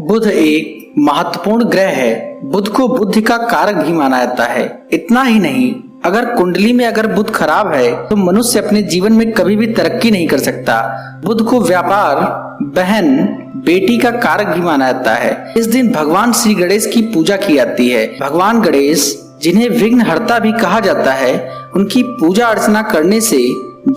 बुध एक महत्वपूर्ण ग्रह है। बुध को बुद्धि का कारक भी माना जाता है। इतना ही नहीं, अगर कुंडली में अगर बुध खराब है तो मनुष्य अपने जीवन में कभी भी तरक्की नहीं कर सकता। बुध को व्यापार, बहन, बेटी का कारक भी माना जाता है। इस दिन भगवान श्री गणेश की पूजा की जाती है। भगवान गणेश, जिन्हें विघ्नहर्ता भी कहा जाता है, उनकी पूजा अर्चना करने से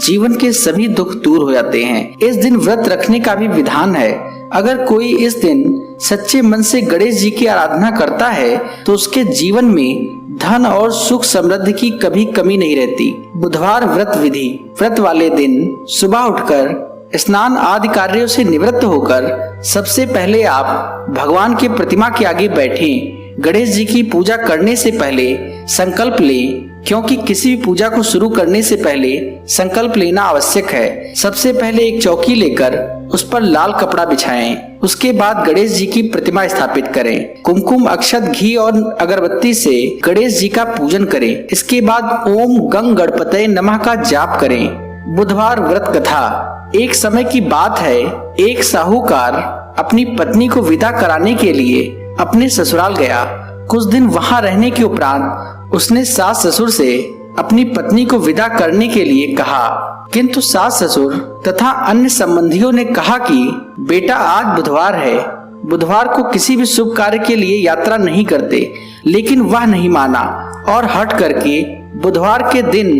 जीवन के सभी दुख दूर हो जाते हैं। इस दिन व्रत रखने का भी विधान है। अगर कोई इस दिन सच्चे मन से गणेश जी की आराधना करता है तो उसके जीवन में धन और सुख समृद्धि की कभी कमी नहीं रहती। बुधवार व्रत विधि। व्रत वाले दिन सुबह उठकर स्नान आदि कार्यों से निवृत्त होकर सबसे पहले आप भगवान के प्रतिमा के आगे बैठें। गणेश जी की पूजा करने से पहले संकल्प लें, क्योंकि किसी भी पूजा को शुरू करने से पहले संकल्प लेना आवश्यक है। सबसे पहले एक चौकी लेकर उस पर लाल कपड़ा बिछाएं। उसके बाद गणेश जी की प्रतिमा स्थापित करें। कुमकुम, अक्षत, घी और अगरबत्ती से गणेश जी का पूजन करें। इसके बाद ओम गंग गणपतये नमः का जाप करें। बुधवार व्रत कथा। एक समय की बात है, एक साहूकार अपनी पत्नी को विदा कराने के लिए अपने ससुराल गया। कुछ दिन वहां रहने के उपरांत उसने सास ससुर से अपनी पत्नी को विदा करने के लिए कहा, किंतु सास ससुर तथा अन्य संबंधियों ने कहा कि बेटा, आज बुधवार है, बुधवार को किसी भी शुभ कार्य के लिए यात्रा नहीं करते। लेकिन वह नहीं माना और हट करके बुधवार के दिन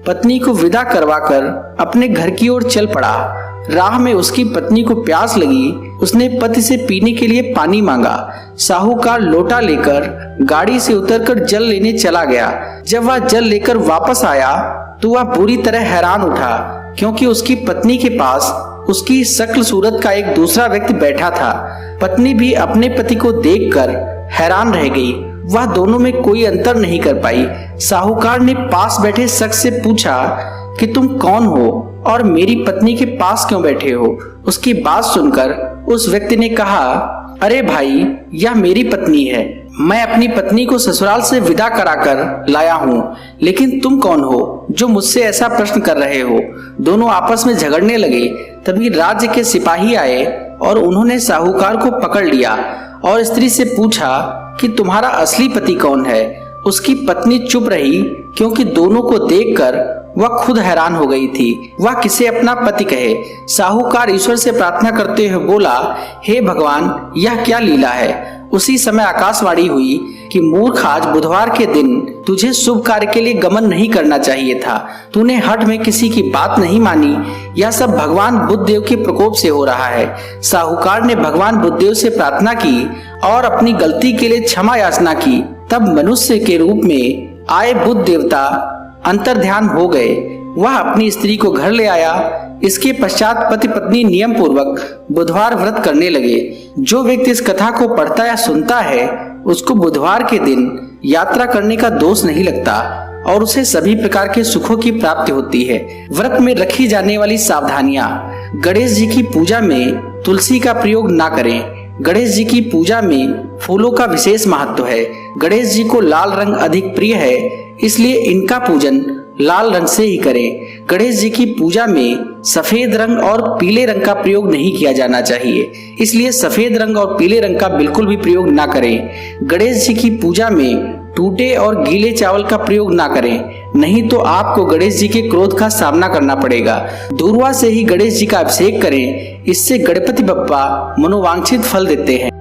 पत्नी को विदा करवाकर अपने घर की ओर चल पड़ा। राह में उसकी पत्नी को प्यास लगी। उसने पति से पीने के लिए पानी मांगा। साहूकार लोटा लेकर गाड़ी से उतरकर जल लेने चला गया। जब वह जल लेकर वापस आया तो वह बुरी तरह हैरान उठा, क्योंकि उसकी पत्नी के पास उसकी शक्ल सूरत का एक दूसरा व्यक्ति बैठा था। पत्नी भी अपने पति को देखकर हैरान रह गई। वह दोनों में कोई अंतर नहीं कर पाई। साहूकार ने पास बैठे शख्स से पूछा कि तुम कौन हो और मेरी पत्नी के पास क्यों बैठे हो। उसकी बात सुनकर उस व्यक्ति ने कहा, अरे भाई, यह मेरी पत्नी है। मैं अपनी पत्नी को ससुराल से विदा कराकर लाया हूँ, लेकिन तुम कौन हो जो मुझसे ऐसा प्रश्न कर रहे हो। दोनों आपस में झगड़ने लगे। तभी राज्य के सिपाही आए और उन्होंने साहूकार को पकड़ लिया और स्त्री से पूछा कि तुम्हारा असली पति कौन है। उसकी पत्नी चुप रही, क्योंकि दोनों को देखकर वह खुद हैरान हो गई थी। वह किसे अपना पति कहे। साहूकार ईश्वर से प्रार्थना करते हुए बोला, हे भगवान, यह क्या लीला है। उसी समय आकाशवाणी हुई कि मूर्ख, आज बुधवार के दिन तुझे शुभ कार्य के लिए गमन नहीं करना चाहिए था। तूने हठ में किसी की बात नहीं मानी। यह सब भगवान बुद्धदेव के प्रकोप से हो रहा है। साहूकार ने भगवान बुद्धदेव से प्रार्थना की और अपनी गलती के लिए क्षमा याचना की। तब मनुष्य के रूप में आए बुद्ध देवता अंतर्ध्यान हो गए। वह अपनी स्त्री को घर ले आया। इसके पश्चात पति पत्नी नियम पूर्वक बुधवार व्रत करने लगे। जो व्यक्ति इस कथा को पढ़ता या सुनता है, उसको बुधवार के दिन यात्रा करने का दोष नहीं लगता और उसे सभी प्रकार के सुखों की प्राप्ति होती है। व्रत में रखी जाने वाली सावधानियां। गणेश जी की पूजा में तुलसी का प्रयोग ना करें। गणेश जी की पूजा में फूलों का विशेष महत्व है। गणेश जी को लाल रंग अधिक प्रिय है, इसलिए इनका पूजन लाल रंग से ही करें। गणेश जी की पूजा में सफेद रंग और पीले रंग का प्रयोग नहीं किया जाना चाहिए, इसलिए सफेद रंग और पीले रंग का बिल्कुल भी प्रयोग ना करें। गणेश जी की पूजा में टूटे और गीले चावल का प्रयोग ना करें, नहीं तो आपको गणेश जी के क्रोध का सामना करना पड़ेगा। दूर्वा से ही गणेश जी का अभिषेक करें, इससे गणपति बप्पा मनोवांछित फल देते हैं।